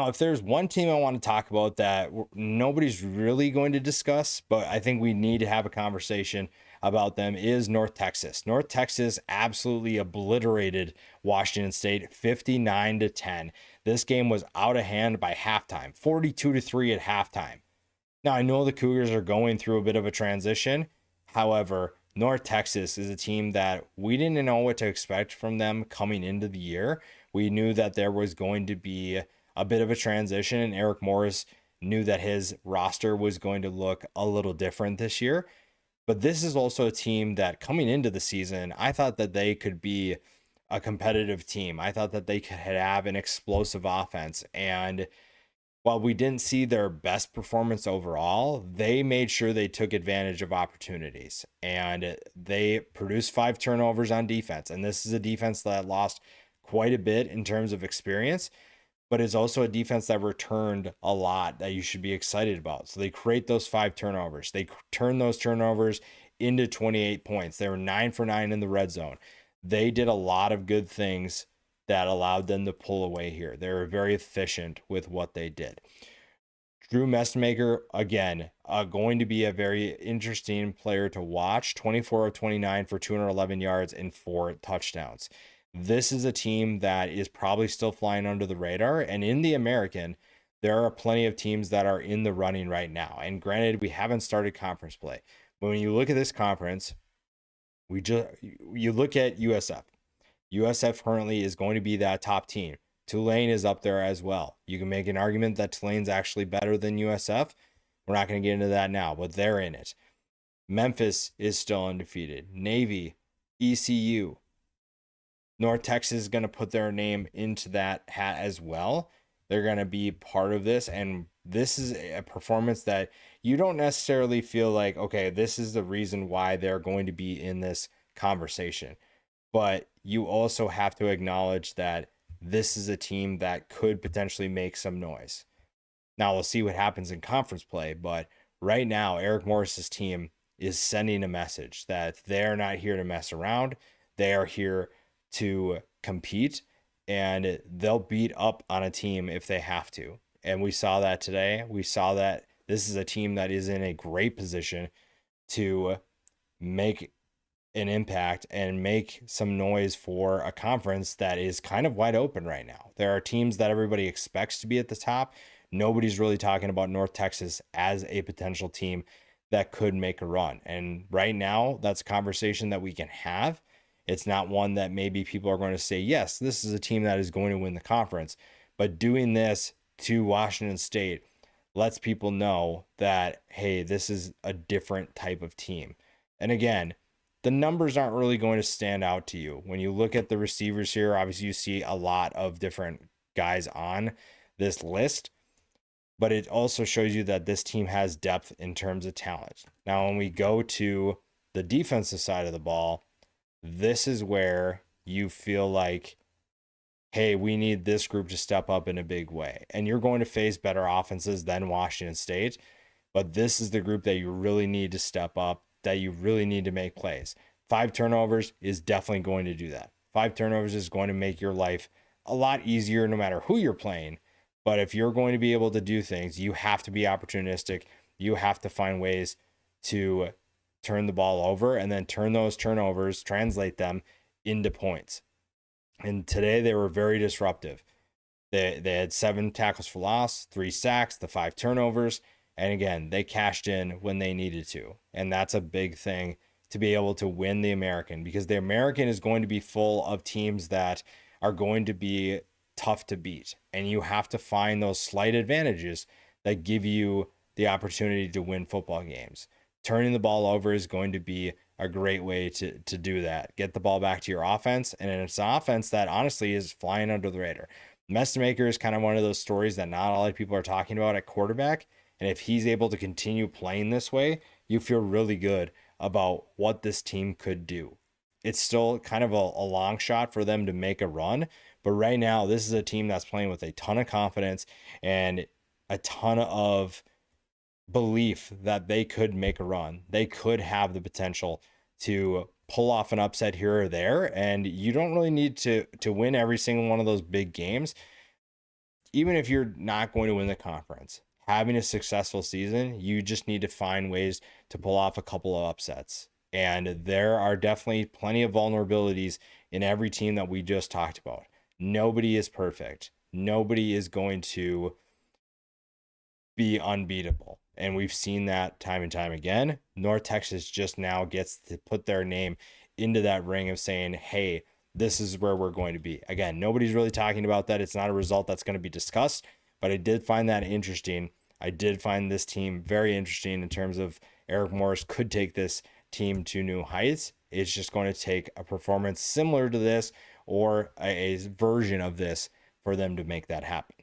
Now, if there's one team I want to talk about that nobody's really going to discuss, but I think we need to have a conversation about them, is North Texas. North Texas absolutely obliterated Washington State 59-10. This game was out of hand by halftime, 42-3 at halftime. Now, I know the Cougars are going through a bit of a transition. However, North Texas is a team that we didn't know what to expect from them coming into the year. We knew that there was going to be a bit of a transition, and Eric Morris knew that his roster was going to look a little different this year. But this is also a team that coming into the season, I thought that they could be a competitive team. I thought that they could have an explosive offense. And while we didn't see their best performance overall, they made sure they took advantage of opportunities, and they produced 5 turnovers on defense. And this is a defense that lost quite a bit in terms of experience, but it's also a defense that returned a lot that you should be excited about. So they create those 5 turnovers. They turn those turnovers into 28 points. They were 9 for 9 in the red zone. They did a lot of good things that allowed them to pull away here. They were very efficient with what they did. Drew Mestemaker, again, going to be a very interesting player to watch. 24 of 29 for 211 yards and 4 touchdowns. This is a team that is probably still flying under the radar. And in the American, there are plenty of teams that are in the running right now. And granted, we haven't started conference play. But when you look at this conference, you look at USF. USF currently is going to be that top team. Tulane is up there as well. You can make an argument that Tulane's actually better than USF. We're not going to get into that now, but they're in it. Memphis is still undefeated. Navy, ECU, North Texas is going to put their name into that hat as well. They're going to be part of this, and this is a performance that you don't necessarily feel like, okay, this is the reason why they're going to be in this conversation. But you also have to acknowledge that this is a team that could potentially make some noise. Now, we'll see what happens in conference play, but right now, Eric Morris's team is sending a message that they're not here to mess around. They are here to compete, and they'll beat up on a team if they have to. And we saw that today. We saw that this is a team that is in a great position to make an impact and make some noise for a conference that is kind of wide open right now. There are teams that everybody expects to be at the top. Nobody's really talking about North Texas as a potential team that could make a run. And right now, that's a conversation that we can have. It's not one that maybe people are going to say, yes, this is a team that is going to win the conference. But doing this to Washington State lets people know that, hey, this is a different type of team. And again, the numbers aren't really going to stand out to you. When you look at the receivers here, obviously you see a lot of different guys on this list, but it also shows you that this team has depth in terms of talent. Now, when we go to the defensive side of the ball, this is where you feel like, hey, we need this group to step up in a big way. And you're going to face better offenses than Washington State, but this is the group that you really need to step up, that you really need to make plays. 5 turnovers is definitely going to do that. 5 turnovers is going to make your life a lot easier no matter who you're playing. But if you're going to be able to do things, you have to be opportunistic. You have to find ways to turn the ball over and then turn those turnovers, translate them into points. And today they were very disruptive. They had 7 tackles for loss, 3 sacks, the 5 turnovers. And again, they cashed in when they needed to. And that's a big thing to be able to win the American, because the American is going to be full of teams that are going to be tough to beat. And you have to find those slight advantages that give you the opportunity to win football games. Turning the ball over is going to be a great way to do that. Get the ball back to your offense. And it's an offense that honestly is flying under the radar. Mestemaker is kind of one of those stories that not a lot of people are talking about at quarterback. And if he's able to continue playing this way, you feel really good about what this team could do. It's still kind of a long shot for them to make a run. But right now, this is a team that's playing with a ton of confidence and a ton of belief that they could make a run. They could have the potential to pull off an upset here or there. And you don't really need to win every single one of those big games. even if you're not going to win the conference, having a successful season, you just need to find ways to pull off a couple of upsets. And there are definitely plenty of vulnerabilities in every team that we just talked about. Nobody is perfect. Nobody is going to be unbeatable. And we've seen that time and time again. North Texas just now gets to put their name into that ring of saying, hey, this is where we're going to be. Again, nobody's really talking about that. It's not a result that's going to be discussed, but I did find that interesting. I did find this team very interesting in terms of Eric Morris could take this team to new heights. It's just going to take a performance similar to this or a version of this for them to make that happen.